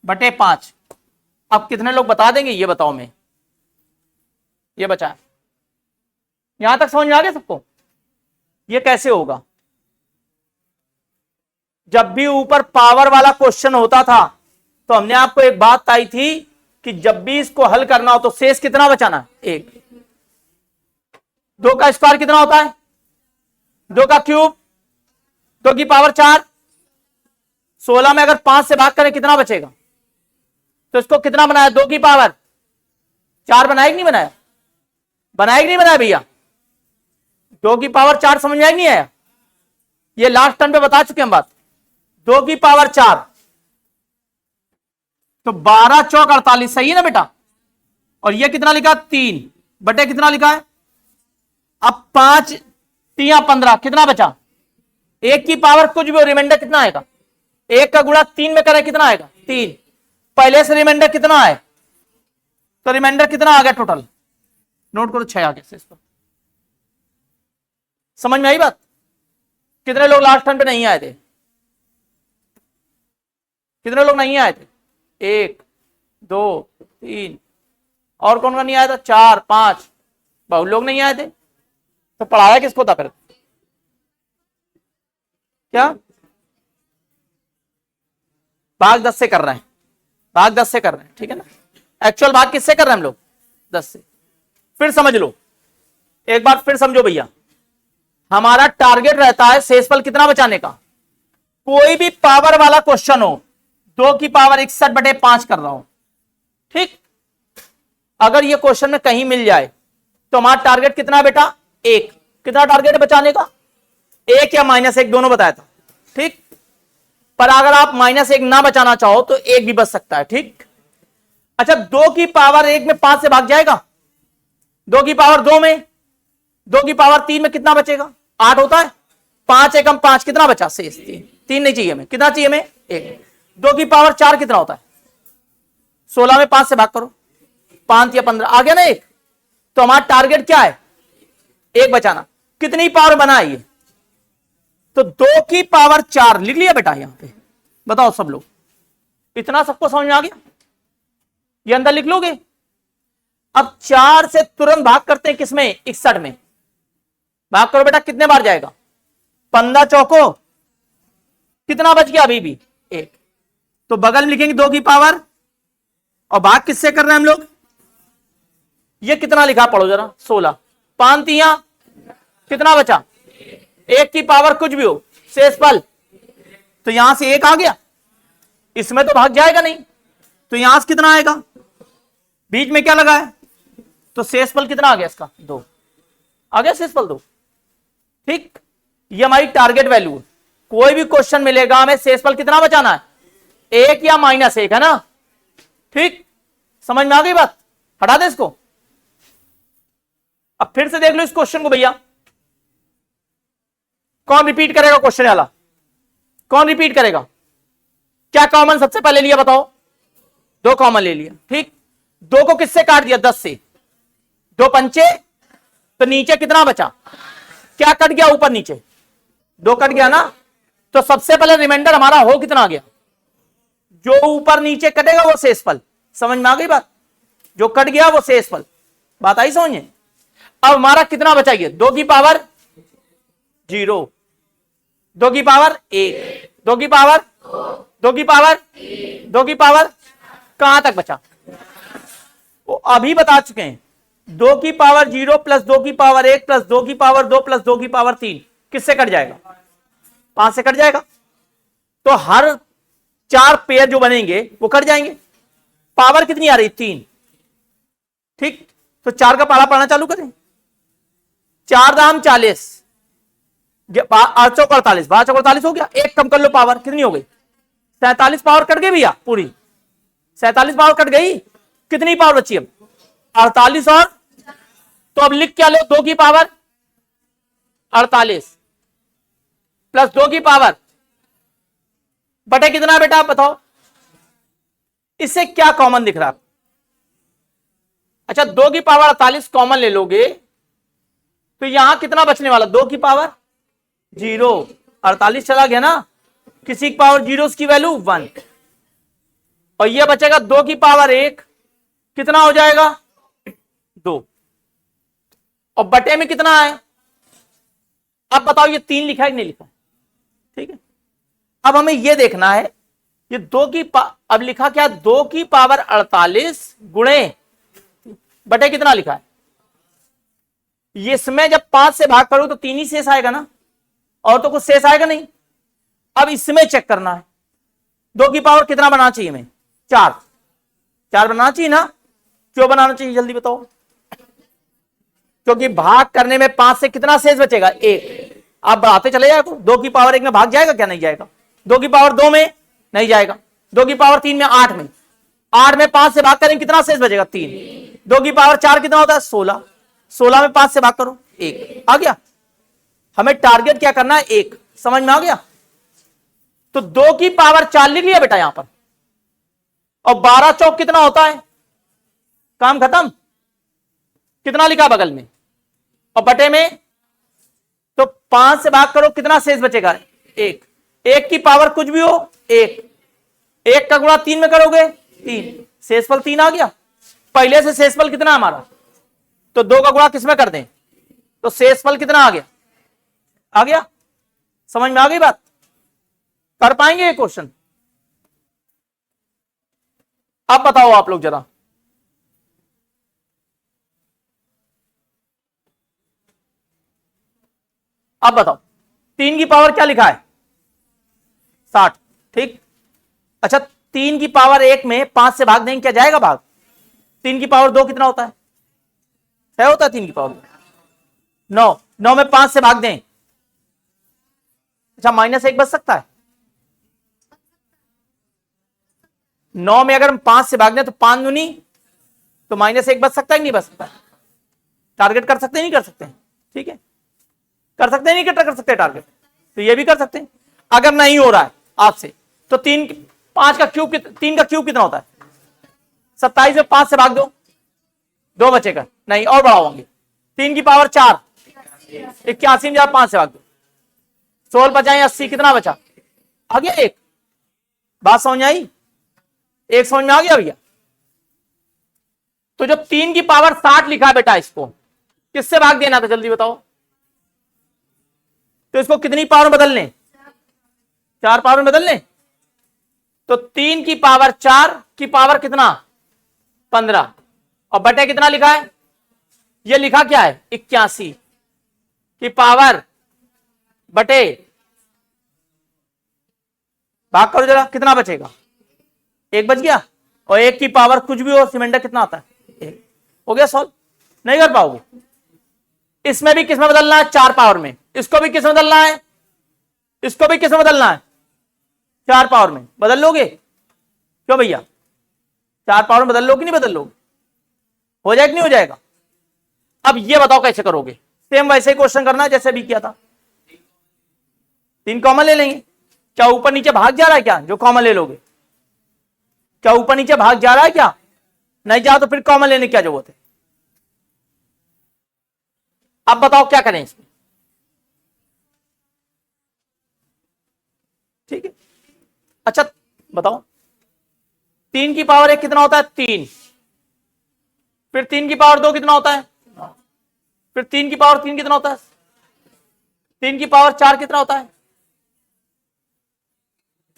बटे 5। अब कितने लोग बता देंगे, ये बताओ, मैं ये बचा है। यहां तक समझ में आ गया सबको, ये कैसे होगा। जब भी ऊपर पावर वाला क्वेश्चन होता था तो हमने आपको एक बात बताई थी कि जब भी इसको हल करना हो तो शेष कितना बचाना, 1। 2 का स्क्वायर कितना होता है, 2 का क्यूब, 2 की पावर 4, 16 में अगर 5 से भाग करें कितना बचेगा। तो इसको कितना बनाया, 2 की पावर 4 बनाया कि नहीं बनाया, बनाया कि नहीं बनाया भैया। 2 की पावर 4 समझ में आया नहीं आया, ये लास्ट टर्म पे बता चुके हम बात। 2 की पावर 4 तो 12 चौक 48, सही है ना बेटा। और ये कितना लिखा, 3 बटे कितना लिखा है, अब 5 3 15, कितना बचा, 1 की पावर कुछ भी हो, रिमाइंडर कितना आएगा, 1 का गुणा 3 में करें कितना आएगा, 3। पहले से रिमाइंडर कितना है, तो रिमाइंडर कितना आ गया टोटल, नोट करो 6 आ गया इस पर। समझ में आई बात। कितने लोग लास्ट टर्म पे नहीं आए थे, कितने लोग नहीं आए थे, 1 2 3, और कौन कौन नहीं आया था, 4 5, बहुत लोग नहीं आए थे। तो पढ़ाया किसको था फिर, क्या भाग 10 से कर रहे हैं, भाग 10 से कर रहे हैं, ठीक है ना। एक्चुअल भाग किससे कर रहे हैं हम लोग, 10 से। फिर समझ लो एक बार, फिर समझो भैया, हमारा टारगेट रहता है शेषफल कितना बचाने का। कोई भी पावर वाला क्वेश्चन हो, 2 की पावर 61/5 कर रहा हूं, ठीक, अगर ये क्वेश्चन में कहीं मिल जाए तो हमारा टारगेट कितना है बेटा, 1। कितना टारगेट है बचाने का, 1 या -1 दोनों बताया था, ठीक। पर अगर आप -1 ना बचाना चाहो तो 1 भी बच सकता है, ठीक। अच्छा, 2 की पावर 1 में 5 से भाग जाएगा, 2 की पावर 2 में, 2 की पावर 3 में कितना बचेगा, 8 होता है। 5 एकम 5 कितना बचा, शेष 3 नहीं चाहिए हमें, कितना चाहिए हमें, 1। 2 की पावर 4 कितना होता है, 16 में 5 से भाग करो, 5 या 15 आ गया ना 1। तो हमारा टारगेट क्या है, 1 बचाना। कितनी पावर बना है ये, तो 2 की पावर 4 लिख लिया बेटा यहां पे, बताओ सब लोग, इतना सबको समझ में आ गया, ये अंदर लिख लोगे। अब 4 से तुरंत भाग करते हैं किसमें, 61 में, भाग करो बेटा, कितने बार जाएगा, 15 चौको कितना बच गया, अभी भी 1। तो बगल में लिखेंगे 2 की पावर, और भाग किससे कर रहे हैं हम लोग, ये कितना लिखा पढ़ो जरा, 16, 5 तिया कितना बचा, 1 की पावर कुछ भी हो, शेषफल, तो यहां से 1 आ गया, इसमें तो भाग जाएगा नहीं, तो यहां से कितना आएगा, बीच में क्या लगा है, तो शेषफल कितना आ गया इसका, 2 आ गया, शेषफल 2, ठीक। ये हमारी टारगेट वैल्यू है। कोई भी क्वेश्चन मिलेगा हमें शेषफल कितना बचाना है, 1 या -1 है ना, ठीक। समझ में आ गई बात, हटा दे इसको। अब फिर से देख लो इस क्वेश्चन को भैया, कौन रिपीट करेगा क्वेश्चन वाला, कौन रिपीट करेगा, क्या कॉमन सबसे पहले लिया बताओ, 2 कॉमन ले लिया, ठीक। 2 को किससे काट दिया, 10 से, 2 पंचे, तो नीचे कितना बचा, क्या कट गया, ऊपर नीचे 2 कट गया ना, तो सबसे पहले रिमाइंडर हमारा हो कितना आ गया, जो ऊपर नीचे कटेगा वो शेषफल। समझ में आ गई बात, जो कट गया वो शेषफल, बात आई समझ में। अब हमारा कितना बचाइए, 2 की पावर 0, 2 की पावर 1, 2 की पावर 2 की पावर 2 की पावर, कहां तक बचा, वो अभी बता चुके हैं, 2 की पावर 0 प्लस 2 की पावर 1 प्लस 2 की पावर 2 प्लस 2 की पावर 3 किससे कट जाएगा, 5 से कट जाएगा। तो हर 4 पेयर जो बनेंगे वो कट जाएंगे, पावर कितनी आ रही, 3, ठीक। तो 4 का पारा पढ़ना चालू करें, 4 दाम 40, 8 चौक 48, 12 चौक 48 हो गया, 1 कम कर लो, पावर कितनी हो गई, 47 पावर कट गई भैया पूरी, 47 पावर कट गई, कितनी पावर बची अब, 48, और तो अब लिख क्या लो, 2 की पावर 48 प्लस 2 की पावर बटे कितना है बेटा, आप बताओ, इससे क्या कॉमन दिख रहा है, अच्छा 2 की पावर 48 कॉमन ले लोगे तो यहां कितना बचने वाला, 2 की पावर 0, 48 चला गया ना, किसी की पावर 0 की वैल्यू 1, और यह बचेगा 2 की पावर 1 कितना हो जाएगा, 2, और बटे में कितना है, अब बताओ ये 3 लिखा है कि नहीं लिखा है, ठीक है। अब हमें यह देखना है, ये 2 की अब लिखा क्या, 2 की पावर 48 गुणे बटे कितना लिखा है, ये इसमें जब 5 से भाग करो तो 3 ही शेष आएगा ना, और तो कुछ शेष आएगा नहीं। अब इसमें चेक करना है, 2 की पावर कितना बनाना चाहिए हमें, 4 बनाना चाहिए ना, क्यों बनाना चाहिए जल्दी बताओ, क्योंकि भाग करने में 5 से कितना शेष बचेगा, 1, आप बढ़ाते चले जाएगा, 2 की पावर 1 में भाग जाएगा क्या, नहीं जाएगा, 2 की पावर 2 में नहीं जाएगा, 2 की पावर 3 में, 8 में, 8 में 5 से भाग करेंगे कितना शेष बचेगा, 3, 2 की पावर 4 कितना होता है, 16, 16 में 5 से भाग करो 1 आ गया, हमें टारगेट क्या करना है, 1, समझ में आ गया। तो 2 की पावर 4 लिख लिया बेटा यहां पर, और 12 चौक कितना होता है, काम खत्म, कितना लिखा बगल में, और बटे में, तो 5 से भाग करो कितना शेष बचेगा, 1, 1 की पावर कुछ भी हो 1, 1 का गुणा 3 में करोगे 3, शेषफल 3 आ गया, पहले से शेषफल कितना हमारा, तो 2 का गुणा किसमें कर दें, तो शेषफल कितना आ गया, आ गया, समझ में आ गई बात, कर पाएंगे ये क्वेश्चन, अब बताओ आप लोग जरा, अब बताओ 3 की पावर क्या लिखा है 60, ठीक। अच्छा 3 की पावर 1 में 5 से भाग देंगे, क्या जाएगा भाग? 3 की पावर 2 कितना होता है? 6 होता है 3 की पावर 9, 9 में 5 से भाग दें, अच्छा -1 बच सकता है। 9 में अगर हम 5 से भाग दें तो 5 दूनी तो -1 बच सकता है कि नहीं बच सकता? टारगेट कर सकते हैं नहीं कर सकते? ठीक है, कर सकते हैं नहीं कर सकते टारगेट? तो ये भी कर सकते हैं। अगर नहीं हो रहा है आपसे तो 3 5 का क्यूब 3 का क्यूब कितना होता है? 27 में 5 से भाग दो, 2 बचेगा, नहीं और बढ़ाओगे। 3 की पावर 4 81 में 5 से भाग दो, 16 बचाए 80, कितना बचा? आ गया एक। बात समझ आई? एक समझ में आ गया भैया? तो जो 3 की पावर 60 लिखा है बेटा, इसको किससे भाग देना था जल्दी बताओ? तो इसको कितनी पावर में बदल लें? 4 पावर में बदल लें। तो 3 की पावर 4 की पावर कितना? 15, और बटे कितना लिखा है? ये लिखा क्या है? 81 की पावर बटे, भाग करो जरा, कितना बचेगा? 1 बच गया। और 1 की पावर कुछ भी हो सिमेंडर कितना आता है? 1। हो गया सॉल्व? नहीं कर पाओगे? इसमें भी किस में बदलना है? 4 पावर में। इसको भी किस में बदलना है? इसको भी किस में बदलना है? 4 पावर में। बदल लोगे? क्यों भैया, 4 पावर में बदल लो कि नहीं बदल लोगे? हो जाएगा कि नहीं हो जाएगा? अब ये बताओ कैसे करोगे? सेम वैसे ही क्वेश्चन करना है जैसे भी किया था। 3 कॉमन ले लेंगे। क्या ऊपर नीचे भाग जा रहा है क्या? जो कॉमन ले लोगे, क्या ऊपर नीचे भाग जा रहा है क्या? नहीं जा तो फिर कॉमन लेने की क्या जरूरत है? अब बताओ क्या करें इसमें? ठीक है, अच्छा बताओ 3 की पावर 1 कितना होता है? 3। फिर 3 की पावर 2 कितना होता है? फिर 3 की पावर 3 कितना होता है? 3 की पावर 4 कितना होता है?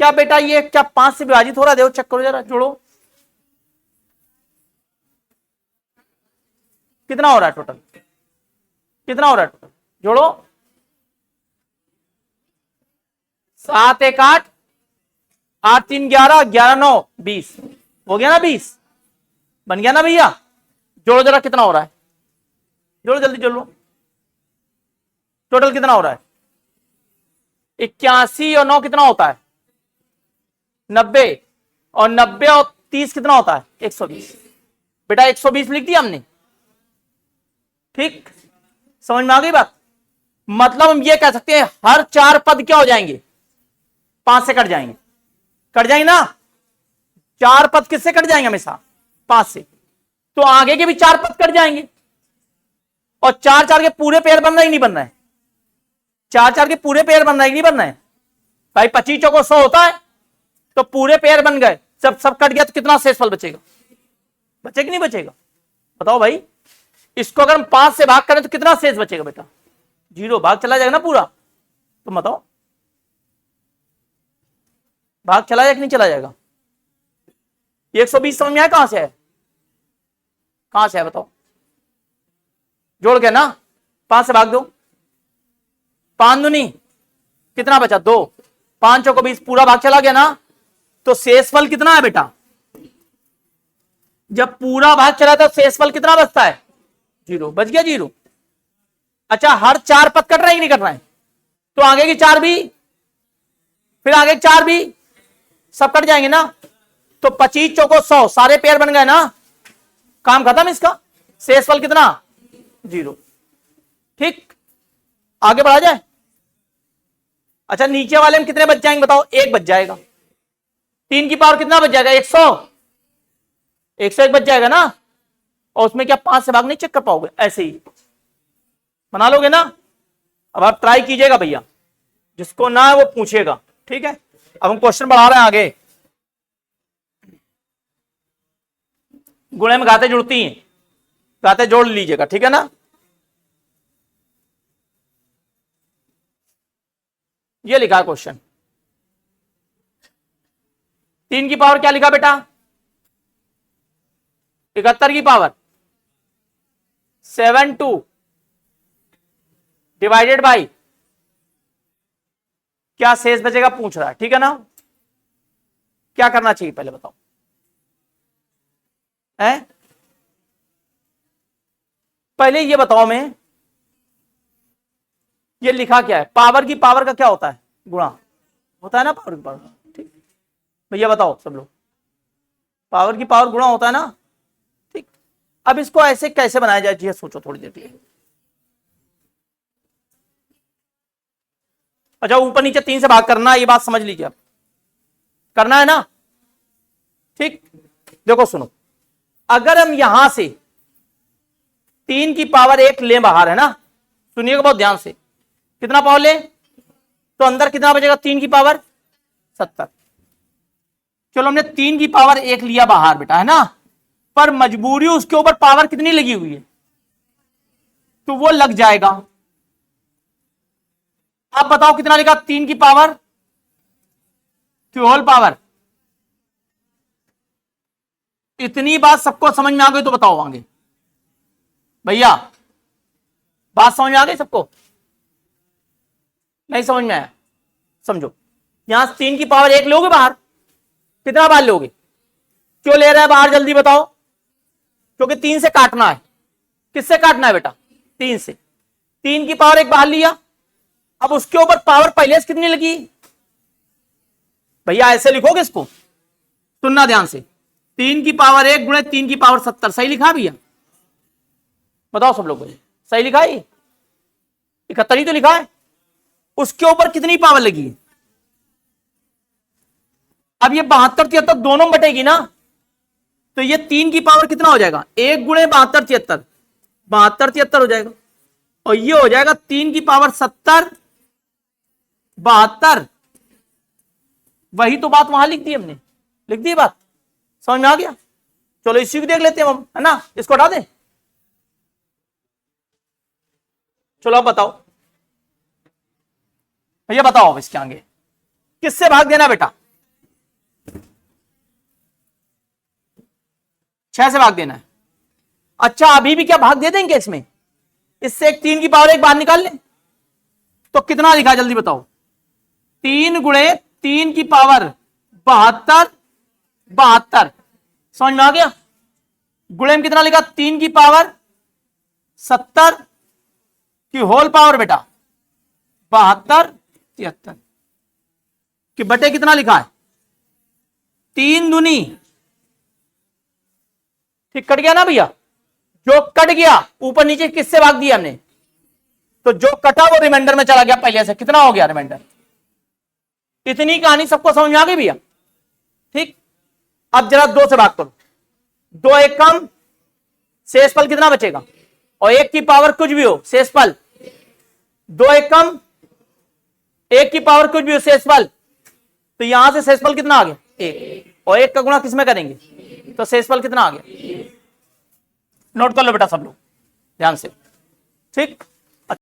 क्या बेटा ये क्या 5 से विभाजित हो रहा है? देखो चेक करो जरा, जोड़ो कितना हो रहा है टोटल, कितना हो रहा है टोटल? जोड़ो, 7 1 8, 8 3 11, 11 9 20, हो गया ना 20? बन गया ना भैया? जोड़ो जरा कितना हो रहा है, जोड़ो जल्दी जोड़ो, टोटल कितना हो रहा है? 81 और 9 कितना होता है? 90, और 90 और 30 कितना होता है? 120। बेटा 120 लिख दिया हमने, ठीक, समझ में आ गई बात? मतलब हम ये कह सकते हैं हर 4 पद क्या हो जाएंगे? 5 से कट जाएंगे, कट जाएंगे ना? 4 पद किससे कट जाएंगे? हमेशा 5 से। तो आगे के भी 4 पद कट जाएंगे, और 4 4 के पूरे पेयर बन रहा ही नहीं बन रहा है? 4 4 के पूरे पेयर बन रहा है नहीं बन रहा है? भाई 25 चौको 100 होता है, तो पूरे पेयर बन गए, सब कट गया तो कितना शेषफल बचेगा? बचेगा नहीं बचेगा? बताओ भाई, इसको अगर हम 5 से भाग करें तो कितना शेष बचेगा बेटा? 0, भाग चला जाएगा ना पूरा। तो बताओ भाग चला जाएगा कि नहीं चला जाएगा? 120 समझ में आया? कहां से है, कहां से है बताओ? जोड़ के ना, 5 से भाग दो, 5 दूनी कितना बचा? 2, 5 चौको 20, पूरा भाग चला गया ना? तो शेषफल कितना है बेटा? जब पूरा भाग चला था शेषफल कितना बचता है? 0, बच गया 0। अच्छा हर 4 पद कट रहा है कि नहीं कट रहा है? तो आगे की 4 भी, फिर आगे की 4 भी, सब कट जाएंगे ना? तो 25 चौको 100, सारे पेयर बन गए ना? काम खत्म इसका, शेषफल कितना? 0। ठीक, आगे बढ़ा जाए। अच्छा नीचे वाले में कितने बच जाएंगे बताओ? 1 बच जाएगा। 3 की पावर कितना बच जाएगा? 100, 101 बच जाएगा ना? और उसमें क्या 5 से भाग नहीं चेक कर पाओगे? ऐसे ही बना लोगे ना? अब आप ट्राई कीजिएगा भैया, जिसको ना है वो पूछेगा, ठीक है? अब हम क्वेश्चन बढ़ा रहे हैं आगे। गुणे में घाते जुड़ती हैं, घाते जोड़ लीजिएगा, ठीक है ना? ये लिखा है क्वेश्चन। 3 की पावर क्या लिखा बेटा? 71 की पावर 72 डिवाइडेड बाई क्या शेष बचेगा पूछ रहा है, ठीक है ना। क्या करना चाहिए पहले बताओ है? पहले ये बताओ, मैं ये लिखा क्या है, पावर की पावर का क्या होता है, गुणा होता है ना, पावर की पावर, ठीक। भैया बताओ सब लोग, पावर की पावर गुणा होता है ना, ठीक। अब इसको ऐसे कैसे बनाया जाए, जी सोचो थोड़ी देर के लिए। अच्छा, ऊपर नीचे 3 से भाग करना, ये बात समझ लीजिए, आप करना है ना, ठीक। देखो सुनो, अगर हम यहां से 3 की पावर 1 ले बाहर, है ना, सुनिएगा बहुत ध्यान से, कितना पावर ले, तो अंदर कितना बचेगा, 3 की पावर 70। चलो हमने 3 की पावर 1 लिया बाहर बेटा, है ना, पर मजबूरी उसके ऊपर पावर कितनी लगी हुई है, तो वो लग जाएगा। अब बताओ कितना लिखा, 3 की पावर की होल पावर। इतनी बात सबको समझ में आ गई तो बताओ आगे, भैया बात समझ में आ गई सबको, नहीं समझ में आया, समझो। यहां 3 की पावर 1 लोगे बाहर, कितना बाहर लोगे, क्यों ले रहा है बाहर जल्दी बताओ, क्योंकि 3 से काटना है। किससे काटना है बेटा, 3 से। 3 की पावर 1 बाहर लिया, अब उसके ऊपर पावर पहले से कितनी लगी, भैया ऐसे लिखोगे इसको, सुनना ध्यान से, 3 की पावर 1 गुणे 3 की पावर 70, सही लिखा भैया, बताओ सब लोग, सही लिखा है, 71 ही तो लिखा है, उसके ऊपर कितनी पावर लगी है। अब ये 72 73 दोनों में बटेगी ना, तो ये 3 की पावर कितना हो जाएगा, 1 गुणे 72 73, 72 73 हो जाएगा, और ये हो जाएगा 3 की पावर 70 72। वही तो बात वहां लिख दी हमने, लिख दी बात, समझ में आ गया। चलो इसी को देख लेते हैं हम, है ना, इसको हटा दें। चलो अब बताओ भैया, बताओ अब इसके आगे किससे भाग देना बेटा, 6 से भाग देना है। अच्छा अभी भी क्या भाग दे देंगे इसमें, इससे एक 3 की पावर 1 बाहर निकाल लें, तो कितना लिखा जल्दी बताओ, 3 गुणे 3 की पावर 72 72, समझ में आ गया। गुणे में कितना लिखा, 3 की पावर 70 की होल पावर बेटा 72 73, कि बटे कितना लिखा है, 3 दूनी, ठीक कट गया ना भैया, जो कट गया ऊपर नीचे किससे भाग दिया हमने, तो जो कटा वो रिमाइंडर में चला गया पहले से, कितना हो गया रिमाइंडर। इतनी कहानी सबको समझ में आ गई भैया, ठीक। अब जरा 2 से भाग करो, 2 एक कम, शेषफल कितना बचेगा, और 1 की पावर कुछ भी हो शेषफल, 2 एक कम 1 की पावर कुछ भी हो शेषफल, तो यहां से शेषफल कितना आ गया 1, और 1 का गुणा किसमें करेंगे, तो शेषफल कितना आ गया, नोट कर लो बेटा सब लोग ध्यान से, ठीक।